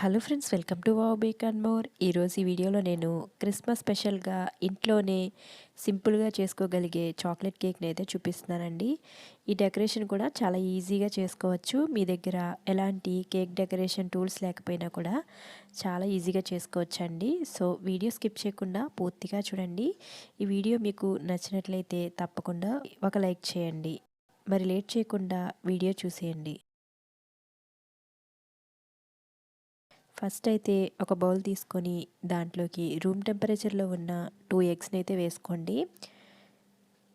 Hello friends, welcome to wow bake and more. ఈరోజు ఈ వీడియోలో నేను క్రిస్మస్ స్పెషల్గా ఇంట్లోనే సింపుల్గా చేసుకోగలిగే చాక్లెట్ కేక్ని అయితే చూపిస్తున్నానండి. ఈ డెకరేషన్ కూడా చాలా ఈజీగా చేసుకోవచ్చు. మీ దగ్గర ఎలాంటి కేక్ డెకరేషన్ టూల్స్ లేకపోయినా కూడా చాలా ఈజీగా చేసుకోవచ్చండి. సో వీడియో స్కిప్ చేయకుండా పూర్తిగా చూడండి. ఈ వీడియో మీకు నచ్చినట్లయితే తప్పకుండా ఒక లైక్ చేయండి. మరి లేట్ చేయకుండా వీడియో చూసేయండి. ఫస్ట్ అయితే ఒక బౌల్ తీసుకొని దాంట్లోకి రూమ్ టెంపరేచర్లో ఉన్న 2 ఎగ్స్ని అయితే వేసుకోండి.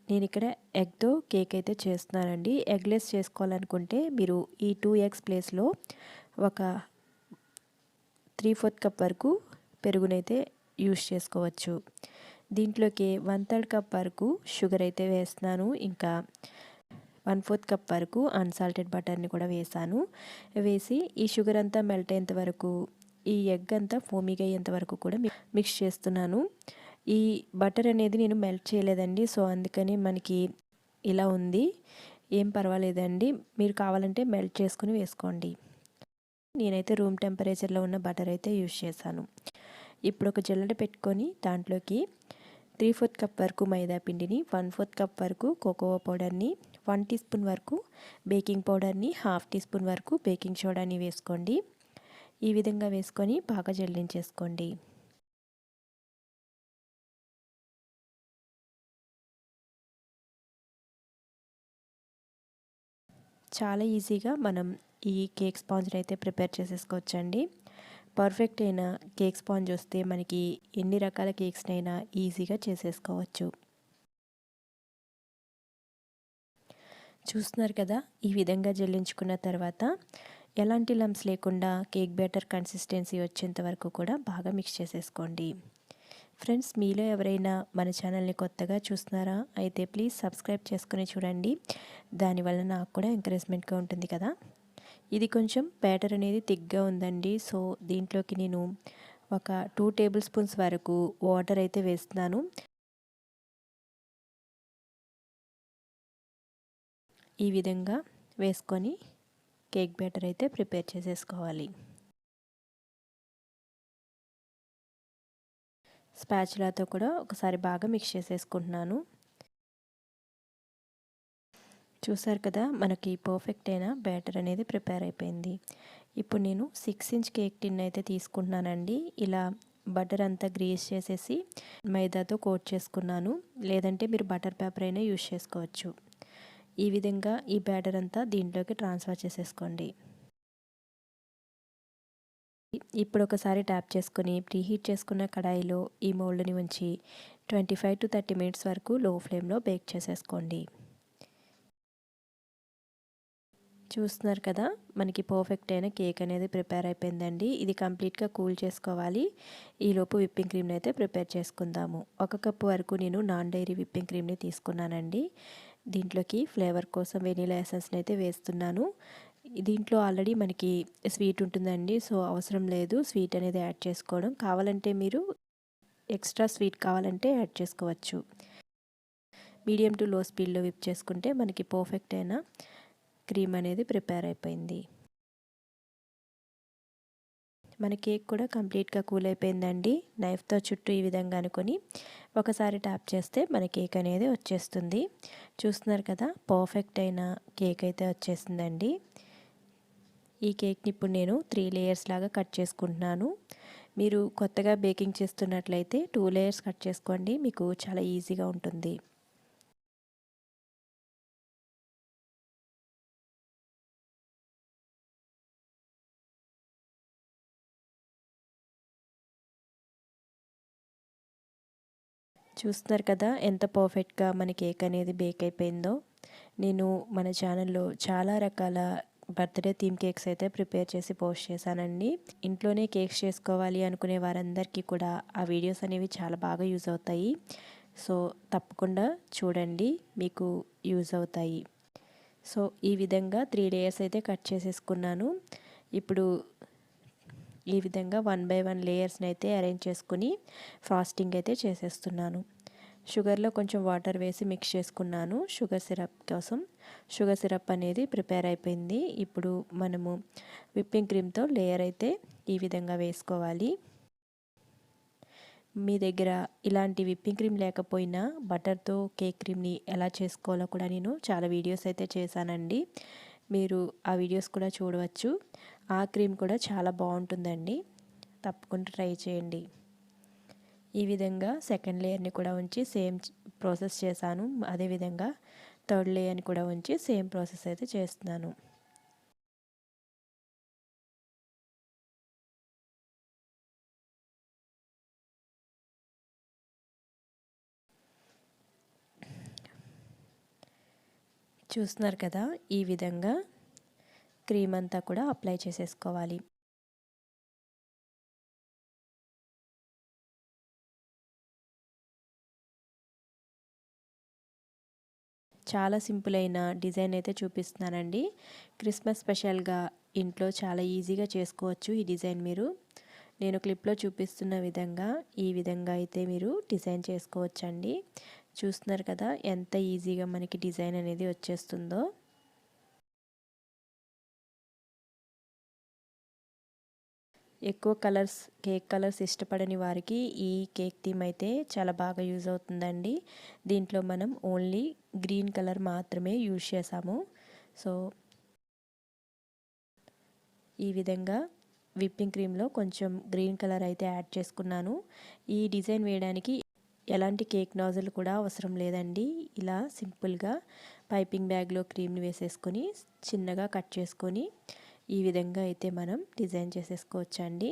నేను ఇక్కడ ఎగ్తో కేక్ అయితే చేస్తున్నానండి. ఎగ్లెస్ చేసుకోవాలనుకుంటే మీరు ఈ 2 ఎగ్స్ ప్లేస్లో ఒక 3/4 కప్ వరకు పెరుగునైతే యూస్ చేసుకోవచ్చు. దీంట్లోకి 1/3 కప్ వరకు షుగర్ అయితే వేస్తున్నాను. ఇంకా 1/4 కప్ వరకు అన్సాల్టెడ్ బటర్ని కూడా వేసాను. వేసి ఈ షుగర్ అంతా మెల్ట్ అయ్యేంత వరకు, ఈ ఎగ్ అంతా ఫోమీగా అయ్యేంత వరకు కూడా మిక్స్ చేస్తున్నాను. ఈ బటర్ అనేది నేను మెల్ట్ చేయలేదండి. సో అందుకని మనకి ఇలా ఉంది. ఏం పర్వాలేదండి, మీరు కావాలంటే మెల్ట్ చేసుకుని వేసుకోండి. నేనైతే రూమ్ టెంపరేచర్లో ఉన్న బటర్ అయితే యూస్ చేశాను. ఇప్పుడు ఒక జల్లెడ పెట్టుకొని దాంట్లోకి 3/4 కప్ వరకు మైదా పిండిని, 1/4 కప్ వరకు కోకోవా పౌడర్ని, 1 టీ స్పూన్ వరకు బేకింగ్ పౌడర్ని, 1/2 టీ స్పూన్ వరకు బేకింగ్ సోడాని వేసుకోండి. ఈ విధంగా వేసుకొని బాగా జల్లించేసుకోండి. చాలా ఈజీగా మనం ఈ కేక్ స్పాంజ్ని అయితే ప్రిపేర్ చేసేసుకోవచ్చండి. పర్ఫెక్ట్ అయిన కేక్ స్పాంజ్ వస్తే మనకి ఎన్ని రకాల కేక్స్నైనా ఈజీగా చేసేసుకోవచ్చు. చూస్తున్నారు కదా, ఈ విధంగా జల్లించుకున్న తర్వాత ఎలాంటి లంప్స్ లేకుండా కేక్ బ్యాటర్ కన్సిస్టెన్సీ వచ్చేంత వరకు కూడా బాగా మిక్స్ చేసేసుకోండి. ఫ్రెండ్స్, మీలో ఎవరైనా మన ఛానల్ని కొత్తగా చూస్తున్నారా అయితే ప్లీజ్ సబ్స్క్రైబ్ చేసుకుని చూడండి. దానివల్ల నాకు కూడా ఎంకరేజ్మెంట్గా ఉంటుంది కదా. ఇది కొంచెం బ్యాటర్ అనేది థిక్గా ఉందండి. సో దీంట్లోకి నేను ఒక 2 టేబుల్ స్పూన్స్ వరకు వాటర్ అయితే వేస్తున్నాను. ఈ విధంగా వేసుకొని కేక్ బ్యాటర్ అయితే ప్రిపేర్ చేసేసుకోవాలి. స్పాచులాతో కూడా ఒకసారి బాగా మిక్స్ చేసేసుకుంటున్నాను. చూసారు కదా, మనకి పర్ఫెక్ట్ అయిన బ్యాటర్ అనేది ప్రిపేర్ అయిపోయింది. ఇప్పుడు నేను 6 ఇంచ్ కేక్ టిన్ అయితే తీసుకుంటున్నానండి. ఇలా బటర్ అంతా గ్రీస్ చేసేసి మైదాతో కోట్ చేసుకున్నాను. లేదంటే మీరు బటర్ పేపర్ అయినా యూస్ చేసుకోవచ్చు. ఈ విధంగా ఈ బ్యాటర్ అంతా దీంట్లోకి ట్రాన్స్ఫర్ చేసేసుకోండి. ఇప్పుడు ఒకసారి ట్యాప్ చేసుకుని ప్రీహీట్ చేసుకున్న కడాయిలో ఈ మోల్డ్ని ఉంచి 25 to 30 మినిట్స్ వరకు లో ఫ్లేమ్లో బేక్ చేసేసుకోండి. చూస్తున్నారు కదా, మనకి పర్ఫెక్ట్ అయిన కేక్ అనేది ప్రిపేర్ అయిపోయిందండి. ఇది కంప్లీట్గా కూల్ చేసుకోవాలి. ఈలోపు విప్పింగ్ క్రీమ్ని అయితే ప్రిపేర్ చేసుకుందాము. 1 కప్పు వరకు నేను నాన్ డైరీ విప్పింగ్ క్రీమ్ని తీసుకున్నానండి. దీంట్లోకి ఫ్లేవర్ కోసం వెనీలా ఎసెన్స్ని అయితే వేస్తున్నాను. దీంట్లో ఆల్రెడీ మనకి స్వీట్ ఉంటుందండి. సో అవసరం లేదు స్వీట్ అనేది యాడ్ చేసుకోవడం. కావాలంటే మీరు ఎక్స్ట్రా స్వీట్ కావాలంటే యాడ్ చేసుకోవచ్చు. మీడియం టు లో స్పీడ్లో విప్ చేసుకుంటే మనకి పర్ఫెక్ట్ అయిన క్రీమ్ అనేది ప్రిపేర్ అయిపోయింది. మన కేక్ కూడా కంప్లీట్గా కూల్ అయిపోయిందండి. నైఫ్తో చుట్టూ ఈ విధంగా అనుకొని ఒకసారి ట్యాప్ చేస్తే మన కేక్ అనేది వచ్చేస్తుంది. చూస్తున్నారు కదా, పర్ఫెక్ట్ అయిన కేక్ అయితే వచ్చేసిందండి. ఈ కేక్ని ఇప్పుడు నేను 3 లేయర్స్ లాగా కట్ చేసుకుంటున్నాను. మీరు కొత్తగా బేకింగ్ చేస్తున్నట్లయితే 2 లేయర్స్ కట్ చేసుకోండి, మీకు చాలా ఈజీగా ఉంటుంది. చూస్తున్నారు కదా, ఎంత పర్ఫెక్ట్గా మన కేక్ అనేది బేక్ అయిపోయిందో. నేను మన ఛానల్లో చాలా రకాల బర్త్డే థీమ్ కేక్స్ అయితే ప్రిపేర్ చేసి పోస్ట్ చేశానండి. ఇంట్లోనే కేక్స్ చేసుకోవాలి అనుకునే వారందరికీ కూడా ఆ వీడియోస్ అనేవి చాలా బాగా యూజ్ అవుతాయి. సో తప్పకుండా చూడండి, మీకు యూజ్ అవుతాయి. సో ఈ విధంగా 3 లేయర్స్ అయితే కట్ చేసేసుకున్నాను. ఇప్పుడు ఈ విధంగా 1 by 1 లేయర్స్ని అయితే అరేంజ్ చేసుకుని ఫ్రాస్టింగ్ అయితే చేసేస్తున్నాను. షుగర్లో కొంచెం వాటర్ వేసి మిక్స్ చేసుకున్నాను షుగర్ సిరప్ కోసం. షుగర్ సిరప్ అనేది ప్రిపేర్ అయిపోయింది. ఇప్పుడు మనము విప్పింగ్ క్రీమ్తో లేయర్ అయితే ఈ విధంగా వేసుకోవాలి. మీ దగ్గర ఇలాంటి విప్పింగ్ క్రీమ్ లేకపోయినా బటర్తో కేక్ క్రీమ్ని ఎలా చేసుకోవాలో కూడా నేను చాలా వీడియోస్ అయితే చేశానండి. మీరు ఆ వీడియోస్ కూడా చూడవచ్చు. ఆ క్రీమ్ కూడా చాలా బాగుంటుందండి, తప్పకుండా ట్రై చేయండి. ఈ విధంగా సెకండ్ లేయర్ని కూడా ఉంచి సేమ్ ప్రాసెస్ చేశాను. అదేవిధంగా థర్డ్ లేయర్ని కూడా ఉంచి సేమ్ ప్రాసెస్ అయితే చేస్తున్నాను. చూస్తున్నారు కదా, ఈ విధంగా క్రీమ్ అంతా కూడా అప్లై చేసేసుకోవాలి. చాలా సింపుల్ అయిన డిజైన్ అయితే చూపిస్తున్నానండి. క్రిస్మస్ స్పెషల్గా ఇంట్లో చాలా ఈజీగా చేసుకోవచ్చు ఈ డిజైన్. నేను క్లిప్లో చూపిస్తున్న విధంగా ఈ విధంగా అయితే మీరు డిజైన్ చేసుకోవచ్చండి. చూస్తున్నారు కదా ఎంత ఈజీగా మనకి డిజైన్ అనేది వచ్చేస్తుందో. ఎక్కువ కేక్ కలర్స్ ఇష్టపడని వారికి ఈ కేక్ థీమ్ అయితే చాలా బాగా యూజ్ అవుతుందండి. దీంట్లో మనం ఓన్లీ గ్రీన్ కలర్ మాత్రమే యూజ్ చేసాము. సో ఈ విధంగా విప్పింగ్ క్రీమ్లో కొంచెం గ్రీన్ కలర్ అయితే యాడ్ చేసుకున్నాను. ఈ డిజైన్ వేయడానికి ఎలాంటి కేక్ నాజిల్ కూడా అవసరం లేదండి. ఇలా సింపుల్గా పైపింగ్ బ్యాగ్లో క్రీమ్ని వేసేసుకొని చిన్నగా కట్ చేసుకొని ఈ విధంగా అయితే మనం డిజైన్ చేసేసుకోవచ్చండి.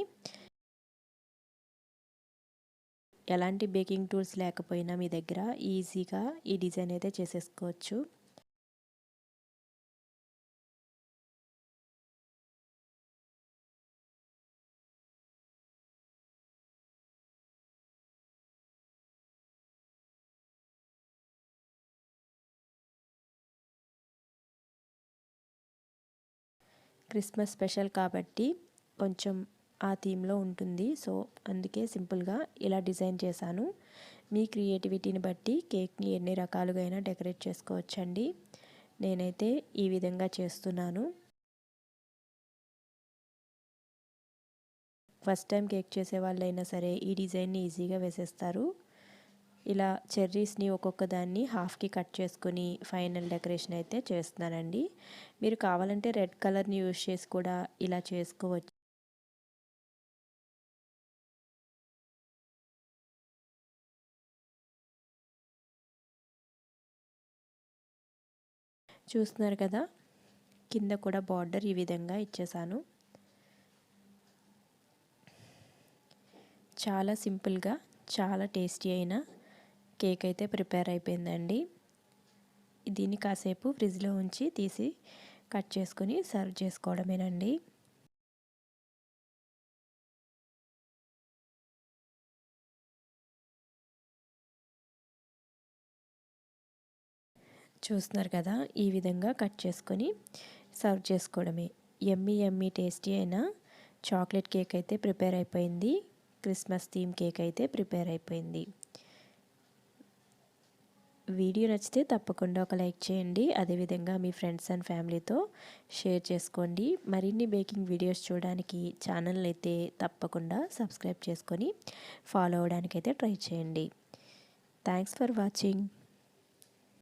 ఎలాంటి బేకింగ్ టూల్స్ లేకపోయినా మీ దగ్గర ఈజీగా ఈ డిజైన్ అయితే చేసేసుకోవచ్చు. క్రిస్మస్ స్పెషల్ కాబట్టి కొంచెం ఆ థీమ్లో ఉంటుంది. సో అందుకే సింపుల్గా ఇలా డిజైన్ చేశాను. మీ క్రియేటివిటీని బట్టి కేక్ని ఎన్ని రకాలుగా అయినా డెకరేట్ చేసుకోవచ్చండి. నేనైతే ఈ విధంగా చేస్తున్నాను. ఫస్ట్ టైం కేక్ చేసే వాళ్ళైనా సరే ఈ డిజైన్ని ఈజీగా వేసేస్తారు. ఇలా చెర్రీస్ని ఒక్కొక్క దాన్ని హాఫ్కి కట్ చేసుకొని ఫైనల్ డెకరేషన్ అయితే చేస్తున్నానండి. మీరు కావాలంటే రెడ్ కలర్ని యూజ్ చేసి కూడా ఇలా చేసుకోవచ్చు. చూస్తున్నారు కదా, కింద కూడా బార్డర్ ఈ విధంగా ఇచ్చేసాను. చాలా సింపుల్గా చాలా టేస్టీ అయిన కేక్ అయితే ప్రిపేర్ అయిపోయిందండి. దీన్ని కాసేపు ఫ్రిడ్జ్లో ఉంచి తీసి కట్ చేసుకొని సర్వ్ చేసుకోవడమేనండి. చూస్తున్నారు కదా, ఈ విధంగా కట్ చేసుకొని సర్వ్ చేసుకోవడమే. యమ్మీ టేస్టీ అయిన చాక్లెట్ కేక్ అయితే ప్రిపేర్ అయిపోయింది. క్రిస్మస్ థీమ్ కేక్ అయితే ప్రిపేర్ అయిపోయింది. వీడియో నచ్చితే తప్పకుండా ఒక లైక్ చేయండి. అదేవిధంగా మీ ఫ్రెండ్స్ అండ్ ఫ్యామిలీతో షేర్ చేసుకోండి. మరిన్ని బేకింగ్ వీడియోస్ చూడడానికి ఛానల్ అయితే తప్పకుండా సబ్స్క్రైబ్ చేసుకొని ఫాలో అవడానికైతే ట్రై చేయండి. Thanks for watching.